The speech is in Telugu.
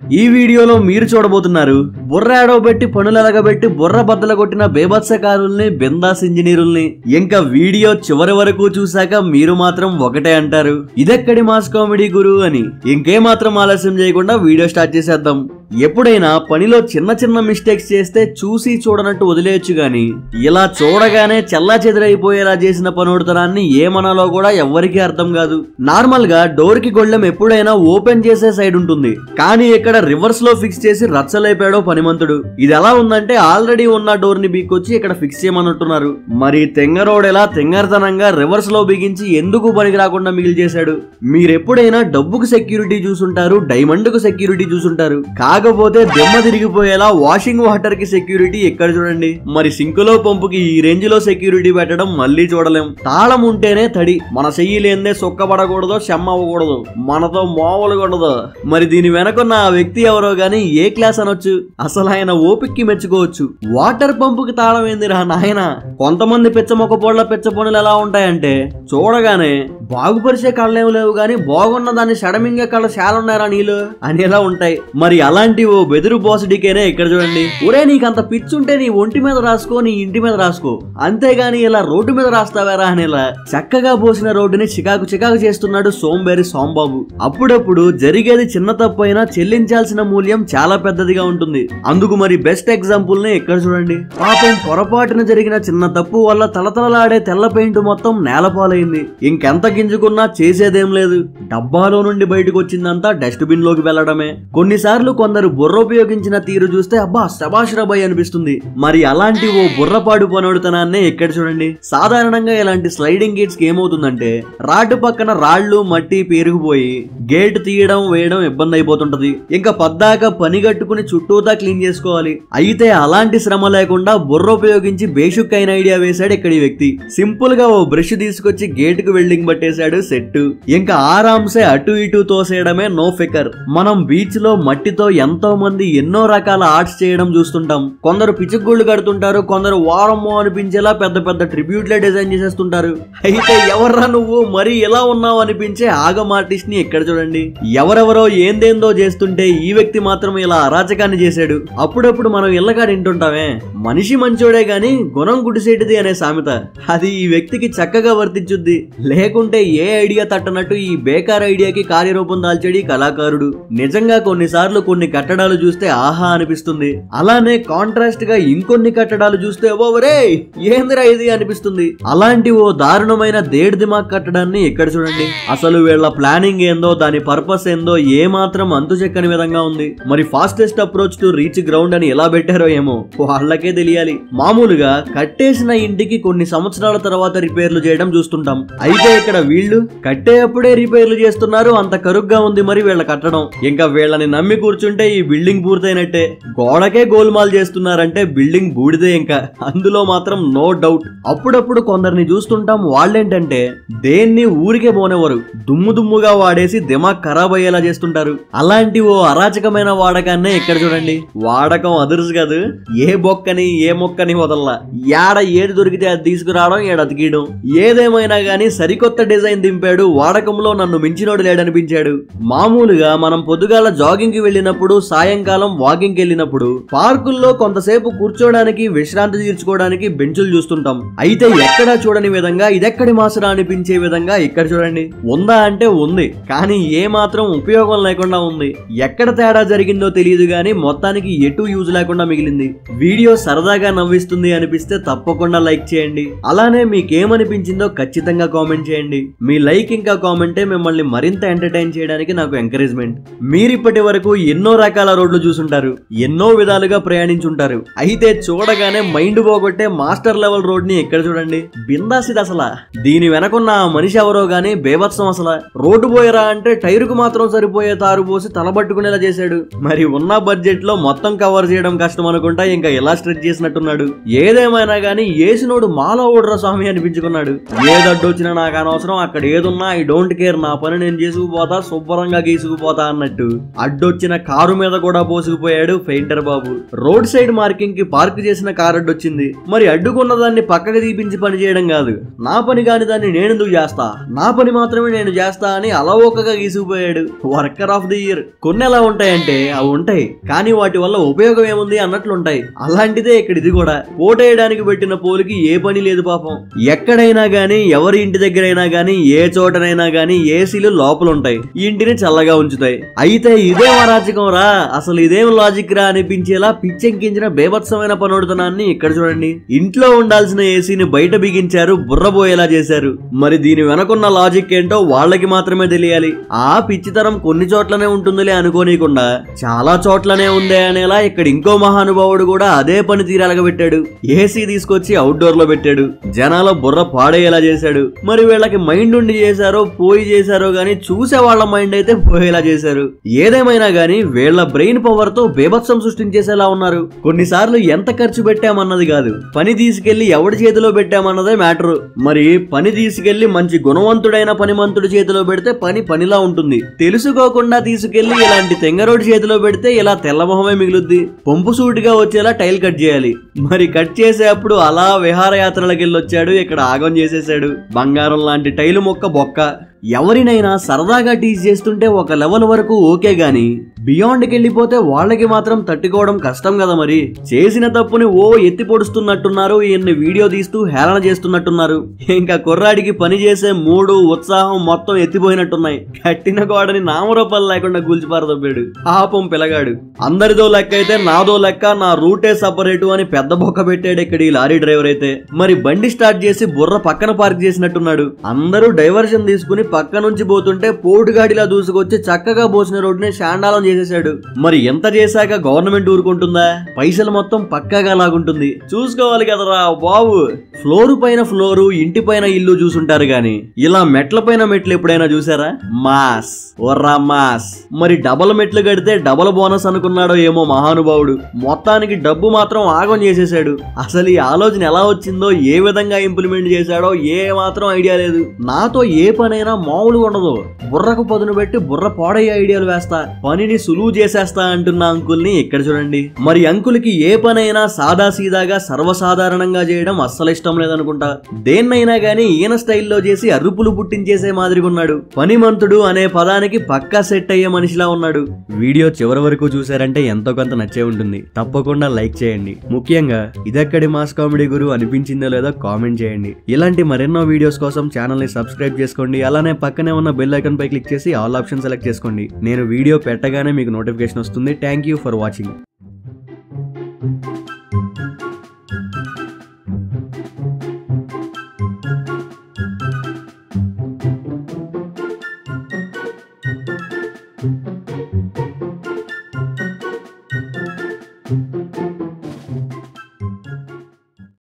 ఈ వీడియోలో మీరు చూడబోతున్నారు బుర్ర ఏడవబెట్టి పనులెలగబెట్టి బుర్ర బద్దల కొట్టిన బేభత్సకారుల్ని బిందాస్ ఇంజనీరుల్ని. ఇంకా వీడియో చివరి వరకు చూశాక మీరు మాత్రం ఒకటే అంటారు, ఇదెక్కడి మాస్ కామెడీ గురు అని. ఇంకేమాత్రం ఆలస్యం చేయకుండా వీడియో స్టార్ట్ చేసేద్దాం. ఎప్పుడైనా పనిలో చిన్న చిన్న మిస్టేక్స్ చేస్తే చూసి చూడనట్టు వదిలేయచ్చు గాని ఇలా చూడగానే చెల్లా చెదిరైపోయేలా చేసిన పనోడుతనాన్ని ఏమనాలో కూడా ఎవ్వరికీ అర్థం కాదు. నార్మల్ గా డోర్ కి గొళ్ళెం ఎప్పుడైనా ఓపెన్ చేసే సైడ్ ఉంటుంది, కానీ ఇక్కడ రివర్స్ లో ఫిక్స్ చేసి రచ్చలైపోయాడో పనిమంతుడు. ఇది ఎలా ఉందంటే ఆల్రెడీ ఉన్న డోర్ ని బీకొచ్చి ఇక్కడ ఫిక్స్ చేయమన్నట్టున్నారు. మరి తెంగరోడెలా తెంగరతనంగా రివర్స్ లో బిగించి ఎందుకు పనికి రాకుండా మిగిలి చేశాడు? మీరెప్పుడైనా డబ్బుకు సెక్యూరిటీ చూసుంటారు, డైమండ్ కు సెక్యూరిటీ చూసుంటారు, కాకపోతే దెమ్మ తిరిగిపోయేలా వాషింగ్ వాటర్ కి సెక్యూరిటీ ఎక్కడ చూడండి. మరి సింకులో పంపుకి ఈ రేంజ్ లో సెక్యూరిటీ పెట్టడం మళ్ళీ చూడలేం. తాళం ఉంటేనే తడి, మన చెయ్యి లేదే సొక్కబడకూడదు, చెమ్మ అవ్వకూడదు, మనతో మామూలుగా ఉండదు. మరి దీని వెనకున్న ఆ వ్యక్తి ఎవరో గాని ఏ క్లాస్ అనొచ్చు. అసలు ఆయన ఓపిక్కి మెచ్చుకోవచ్చు. వాటర్ పంపుకి తాళం ఏందిరా నాయన. కొంతమంది పిచ్చమొక్క పొడల పిచ్చ పనులు ఎలా ఉంటాయంటే చూడగానే బాగుపరిచే కళ్ళేం లేవు గాని బాగున్న దాన్ని షడమింగే కళ్ళ శాలున్నారా నీళ్ళు అని ఎలా ఉంటాయి. మరి అలాంటి ఓ బెదురు బాసుడికేనే ఇక్కడ చూడండి, ఒరే నీకంత పిచ్చుంటే నీ ఒంటి మీద రాసుకో, నీ ఇంటి మీద రాసుకో, అంతేగాని ఇలా రోడ్డు మీద రాస్తావారా అనేలా చక్కగా పోసిన రోడ్డుని చికాకు చికాకు చేస్తున్నాడు సోంబేరి సోంబాబు. అప్పుడప్పుడు జరిగేది చిన్న తప్పు అయినా చెల్లించాల్సిన మూల్యం చాలా పెద్దదిగా ఉంటుంది. అందుకు మరి బెస్ట్ ఎగ్జాంపుల్ నే ఇక్కడ చూడండి. పాపం పొరపాటున జరిగిన చిన్న తప్పు వల్ల తలతలలాడే తెల్ల పెయింట్ మొత్తం నేలపాలైంది. ఇంకెంత గింజుకున్నా చేసేదేం లేదు. డబ్బాలో నుండి బయటకు వచ్చిందంతా డస్ట్ బిన్ లోకి వెళ్లడమే. కొన్నిసార్లు కొందరు బుర్ర ఉపయోగించిన తీరు చూస్తే అబ్బా శబాష్ రాబాయ్ అనిపిస్తుంది. మరి అలాంటి ఓ బుర్రపాడు పనోడుతనాన్నే ఇక్కడ చూడండి. సాధారణంగా ఇలాంటి స్లైడింగ్ గేట్స్ కి ఏమవుతుందంటే రాడ్డు పక్కన రాళ్లు మట్టి పేరుకుపోయి గేట్ తీయడం వేయడం ఇబ్బంది అయిపోతుంటది. ఇంకా పద్దాక పని కట్టుకుని చుట్టూతా క్లీన్ చేసుకోవాలి. అయితే అలాంటి శ్రమ లేకుండా బుర్ర ఉపయోగించి బేషుక్ అయిన ఐడియా వేశాడు ఇక్కడ ఈ వ్యక్తి. సింపుల్ గా ఓ బ్రష్ తీసుకొచ్చి గేట్ కు వెల్డింగ్ పట్టేశాడు, సెట్. ఇంకా ఆరాంసే అటు ఇటు తోసేయడమే నో ఫికర్. మనం బీచ్ లో మట్టితో ఎంతో మంది ఎన్నో రకాల ఆర్ట్స్ చేయడం చూస్తుంటాం. కొందరు పిచ్చుగుళ్ళు కడుతుంటారు, కొందరు వారమ్మో అనిపించేలా పెద్ద పెద్ద ట్రిబ్యూట్లే డిజైన్ చేసేస్తుంటారు. అయితే ఎవర్రా నువ్వు మరి ఎలా ఉన్నావు అనిపించే ఆగం ఆర్టిస్ట్ ని ఎక్కడ చూడండి. ఎవరెవరో ఏందేందో చేస్తుంటే ఈ వ్యక్తి మాత్రం ఇలా అరాచకాన్ని చేశాడు. అప్పుడప్పుడు మనం ఇళ్ళగా తింటుంటామే, మనిషి మంచోడే గాని గుణం గుడిసేటిది అనే సామెత, అది ఈ వ్యక్తికి చక్కగా వర్తించుద్ది. లేకుంటే ఏ ఐడియా తట్టనట్టు ఈ బేకార్ ఐడియాకి కార్యరూపం దాల్చేడి కళాకారుడు. నిజంగా కొన్నిసార్లు కొన్ని కట్టడాలు చూస్తే ఆహా అనిపిస్తుంది. అలానే కాంట్రాస్ట్ గా ఇంకొన్ని కట్టడాలు చూస్తే ఓవరే ఏందిరా ఇది అనిపిస్తుంది. అలాంటి ఓ దారుణమైన దేడ్ దిమాగ్ కట్టడాన్ని ఇక్కడ చూడండి. అసలు వీళ్ళ ప్లానింగ్ ఏందో దాని పర్పస్ ఏందో ఏ మాత్రం అంతు చెక్కని విధంగా ఉంది. మరి fastest approach to reach ground అని ఎలా పెట్టారో ఏమో వాళ్ళకే తెలియాలి. మామూలుగా కట్టేసిన ఇంటికి కొన్ని సంవత్సరాల తర్వాత రిపేర్లు చేయడం చూస్తుంటాం. అయితే ఇక్కడ వీళ్ళు కట్టేటప్పుడే రిపేర్లు చేస్తున్నారు. అంత కరుగ్గా ఉంది మరి వీళ్ళ కట్టడం. ఇంకా వీళ్ళని నమ్మి కూర్చుంటే ఈ బిల్డింగ్ పూర్తయినట్టే. గోడకే గోల్మాల్ చేస్తున్నారంటే బిల్డింగ్ బూడిదే. ఇంకా అందులో మాత్రం నో డౌట్. అప్పుడప్పుడు కొందరిని చూస్తుంటాం, వాళ్ళేంటంటే దేన్ని ఊరికే పోనేవారు, దుమ్ము దుమ్ముగా వాడేసి దిమాగ్ ఖరాబ్ అయ్యేలా చేస్తుంటారు. అలాంటి ఓ అరాచకమైన వాడకాన్నే ఇక్కడ చూడండి. వాడకం అదుర్స్ కాదు, ఏ బొక్కని ఏ మొక్కని వదల్లా, ఏడ ఏది దొరికితే అది తీసుకురావడం, ఏడ అతికీయడం. ఏదేమైనా గానీ సరికొత్త డిజైన్ దింపాడు. వాడకంలో నన్ను మించినోడు లేడనిపించాడు. మామూలుగా మనం పొద్దుగాల జాగింగ్ కి వెళ్ళినప్పుడు, సాయంకాలం వాకింగ్ కి వెళ్ళినప్పుడు పార్కుల్లో కొంతసేపు కూర్చోడానికి విశ్రాంతి తీర్చుకోవడానికి బెంచులు చూస్తుంటాం. అయితే ఎక్కడా చూడని విధంగా ఇదెక్కడి మాసరా అనిపించే విధంగా ఇక్కడ చూడండి. ఉందా అంటే ఉంది, కానీ ఏ మాత్రం ఉపయోగం లేకుండా ఉంది. ఎక్కడ తేడా జరిగిందో తెలియదు గానీ మొత్తానికి ఎటు యూజ్ లేకుండా మిగిలింది. వీడియో సరదాగా నవ్విస్తుంది అనిపిస్తే తప్పకుండా లైక్ చేయండి. అలానే మీకేమనిపించిందో ఖచ్చితంగా కామెంట్ చేయండి. మీ లైక్ ఇంకా కామెంటే మిమ్మల్ని మరింత ఎంటర్టైన్ చేయడానికి నాకు ఎంకరేజ్మెంట్. మీరిప్పటి వరకు ఎన్నో రకాల రోడ్లు చూసుంటారు, ఎన్నో విధాలుగా ప్రయాణించుంటారు. అయితే చూడగానే మైండ్ పోగొట్టే మాస్టర్ లెవెల్ రోడ్ ని ఎక్కడ చూడండి. బిందాసిది అసలు. దీని వెనకున్న ఆ మనిషి ఎవరో గానీ బేభత్సం అసలు. రోడ్డు పోయరా అంటే టైరుకు మాత్రం సరిపోయే తారు పోసి తలబట్టుకునేలా చేశాడు. మరి ఉన్న బడ్జెట్ లో మొత్తం కవర్ చేయడం కష్టం అనుకుంటా ఇంకా ఎలా స్ట్రెచ్ చేసినట్టున్నాడు. ఏదేమైనా గానీ ఏసినోడు మాలో ఓడరా స్వామి అనిపించుకున్నాడు. ఏదడ్డొచ్చినా నాకు అనవసరం, మాత్రం అక్కడ ఏదున్నా ఐ డోంట్ కేర్, నా పని నేను చేసుకుపోతా, శుభ్రంగా గీసుకుపోతా అన్నట్టు అడ్డొచ్చిన కారు మీద కూడా పోసుకుపోయాడు పెయింటర్ బాబు. రోడ్ సైడ్ మార్కింగ్ కి పార్క్ చేసిన కారు అడ్డొచ్చింది, మరి అడ్డుకున్న దాన్ని పక్కకు తీపించి పని చేయడం కాదు, నా పని కాని దాన్ని నేనెందుకు చేస్తా, నా పని మాత్రమే నేను చేస్తా అని అలవోకగా గీసుకుపోయాడు. Worker of the year. కొన్ని ఎలా ఉంటాయంటే అవి ఉంటాయి, కానీ వాటి వల్ల ఉపయోగం ఏముంది అన్నట్లుంటాయి. అలాంటిదే ఇక్కడ ఇది కూడా. ఓటేయడానికి పెట్టిన పోలికి ఏ పని లేదు పాపం. ఎక్కడైనా గానీ, ఎవరి ఇంటి దగ్గరైనా గానీ, ఏ చోటనైనా గానీ ఏసీలు లోపల ఉంటాయి, ఇంటిని చల్లగా ఉంచుతాయి. అయితే ఇదేం అరాచకం రా, అసలు ఇదేం లాజిక్ రా అనిపించేలా పిచ్చెక్కించిన బేభత్సమైన పనోడుతనాన్ని ఇక్కడ చూడండి. ఇంట్లో ఉండాల్సిన ఏసీని బయట బిగించారు, బుర్రబోయేలా చేశారు. మరి దీని వెనకున్న లాజిక్ ఏంటో వాళ్ళకి మాత్రమే తెలియాలి. ఆ పిచ్చితనం కొన్ని చోట్లనే ఉంటుందిలే అనుకోనీయకుండా చాలా చోట్లనే ఉందే అనేలా ఇక్కడ ఇంకో మహానుభావుడు కూడా అదే పని తీరాలుగా పెట్టాడు. ఏసీ తీసుకొచ్చి అవుట్డోర్ లో పెట్టాడు, జనాల బుర్ర పాడేలా చేశాడు. మరి వీళ్ళకి మైండ్ ఉండి చేశారో పోయి చేశారో గానీ చూసే వాళ్ళ మైండ్ అయితే పోయేలా చేశారు. ఏదేమైనా గానీ వీళ్ళ బ్రెయిన్ పవర్ తో బేభత్సం సృష్టించేసేలా ఉన్నారు. కొన్నిసార్లు ఎంత ఖర్చు పెట్టామన్నది కాదు, పని తీసుకెళ్లి ఎవడి చేతిలో పెట్టామన్నదే మ్యాటర్. మరి పని తీసుకెళ్లి మంచి గుణవంతుడైన పనిమంతుడి చేతిలో పెడితే పని పనిలా ఉంటుంది. తెలుసుకోకుండా తీసుకెళ్లి ఇలాంటి తెంగరోడి చేతిలో పెడితే ఇలా తెల్లమొహమే మిగులుద్ది. పొంపు సూటిగా వచ్చేలా టైల్ కట్ చేయాలి. మరి కట్ చేసేప్పుడు అలా విహారయాత్రలకు వెళ్ళొచ్చాడు, ఇక్కడ ఆగం చేసేసాడు. బంగారం లాంటి టైలు మొక్క బొక్క. ఎవరినైనా సరదాగా టీజ్ చేస్తుంటే ఒక లెవెల్ వరకు ఓకే గాని బియాండ్కి వెళ్ళిపోతే వాళ్ళకి మాత్రం తట్టుకోవడం కష్టం కదా. మరి చేసిన తప్పుని ఓ ఎత్తి పొడుస్తున్నట్టున్నారు, ఈయన్ని వీడియో తీస్తూ హేళన చేస్తున్నట్టున్నారు. ఇంకా కుర్రాడికి పని చేసే మూడు ఉత్సాహం మొత్తం ఎత్తిపోయినట్టున్నాయి. కట్టిన గోడని నామరూపాలు లేకుండా కూల్చిపారదొబ్బాడు పాపం పిల్లగాడు. అందరిదో లెక్క అయితే నాదో లెక్క, నా రూటే సపరేటు అని పెద్ద బొక్క పెట్టాడు ఇక్కడ ఈ లారీ డ్రైవర్ అయితే. మరి బండి స్టార్ట్ చేసి బుర్ర పక్కన పార్క్ చేసినట్టున్నాడు. అందరూ డైవర్షన్ తీసుకుని పక్క నుంచి పోతుంటే పోటుగాడిలా దూసుకొచ్చి చక్కగా పోసిన రోడ్డుని శాండాలం చేసేసాడు. మరి ఎంత చేశాక గవర్నమెంట్ ఊరుకుంటుందా? పైసలు మొత్తం పక్కాగా లాగుంటుంది. చూసుకోవాలి కదరా బాబు. ఫ్లోరు పైన ఫ్లోరు, ఇంటి పైన ఇల్లు చూసుంటారు గాని ఇలా మెట్ల పైన మెట్లు ఎప్పుడైనా చూసారా? మాస్ ఒర్రా మాస్. మరి డబల్ మెట్లు కడితే డబల్ బోనస్ అనుకున్నాడో ఏమో మహానుభావుడు. మొత్తానికి డబ్బు మాత్రం ఆగం చేసేసాడు. అసలు ఈ ఆలోచన ఎలా వచ్చిందో, ఏ విధంగా ఇంప్లిమెంట్ చేశాడో ఏ మాత్రం ఐడియా లేదు. నాతో ఏ పనైనా మామూలుగా ఉండదు, బుర్రకు పదును పెట్టి బుర్ర పాడయ్యే ఐడియాలు వేస్తా, పనిని సులువు చేసేస్తా అంటున్న అంకుల్ని ఇక్కడ చూడండి. మరి అంకుల్కి ఏ పనైనా సాదా సీదాగా సర్వసాధారణంగా చేయడం అస్సలు ఇష్టం లేదనుకుంటా. దేన్నైనా గానీ ఈయన స్టైల్లో చేసి అరుపులు పుట్టించేసే మాదిరిగా ఉన్నాడు. పనిమంతుడు అనే పదానికి పక్కా సెట్ అయ్యే మనిషిలా ఉన్నాడు. వీడియో చివరి వరకు చూసారంటే ఎంతో కొంత నచ్చే ఉంటుంది. తప్పకుండా లైక్ చేయండి. ముఖ్యంగా ఇదెక్కడి మాస్ కామెడీ గురు అనిపించిందో లేదో కామెంట్ చేయండి. ఇలాంటి మరెన్నో వీడియోస్ కోసం ఛానల్ ని సబ్స్క్రైబ్ చేసుకోండి. అలానే పక్కనే ఉన్న బెల్ ఐకాన్ పై క్లిక్ చేసి ఆల్ ఆప్షన్ సెలెక్ట్ చేసుకోండి. నేను వీడియో పెట్టగానే మీకు నోటిఫికేషన్ వస్తుంది. Thank you for watching.